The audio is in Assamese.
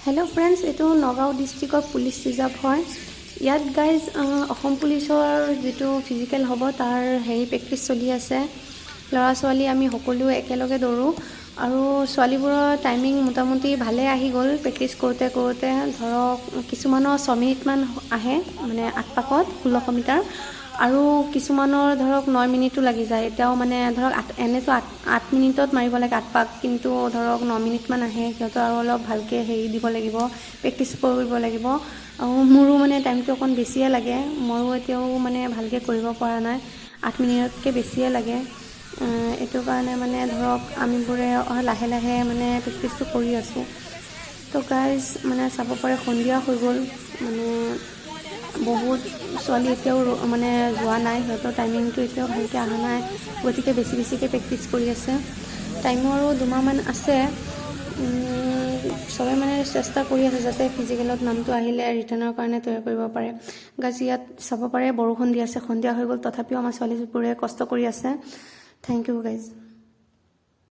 हेलो फ्रेंड्स, ये नगाँव डिस्ट्रिक्टर पुलिस रिजार्व है। इतना गाइज असम पुलिसर जी फिजिकल हम तार हेरी प्रेक्टिस चलि आसे। लड़ा छोৱালী आमी सकलो एकेलगे दौड़ो और छोৱালীবোৰৰ टाइमिंग मोटामुटी भाले आহি गल। प्रेक्टिस करते करते धरक किछुमाনৰ 6 मिनिटमान आহে, माने 8 पाकत 1600 मिटार और किछुमाনৰ धरक 9 मिनिटो लगी जाए। एटाও माने धरक एने तो 8 मिनिटत मारिब लागे 8 पाक, किन्तु धरक 9 मिनिटमान आহে। सिहतर और अलप भालके हेरी দিব লাগিব, प्रेक्टिस কৰিব লাগিব। मोरो माने टाइमটো অকণ বেছিয়ে লাগে। ময়ো এতিয়াও মানে ভালকে কৰিব পৰা নাই, 8 মিনিটতকৈ বেছিয়ে লাগে। এইটো কাৰণে মানে ধৰক আমিবোৰে লাহে লাহে মানে প্ৰেক্টিছটো কৰি আছোঁ। তো গাইজ মানে চাব পাৰে সন্ধিয়া হৈ গ'ল, মানে বহুত ছোৱালী এতিয়াও মানে যোৱা নাই, সিহঁতৰ টাইমিংটো এতিয়াও ভালকৈ অহা নাই, গতিকে বেছিকৈ প্ৰেক্টিছ কৰি আছে। টাইমো আৰু 2 মাহমান আছে। সবে মানে চেষ্টা কৰি আছে যাতে ফিজিকেলত নামটো আহিলে ৰিটাৰ্ণৰ কাৰণে তৈয়াৰ কৰিব পাৰে। গাইজ ইয়াত চাব পাৰে বৰষুণ দি আছে, সন্ধিয়া হৈ গ'ল, তথাপিও আমাৰ ছোৱালীবোৰে কষ্ট কৰি আছে। Thank you guys.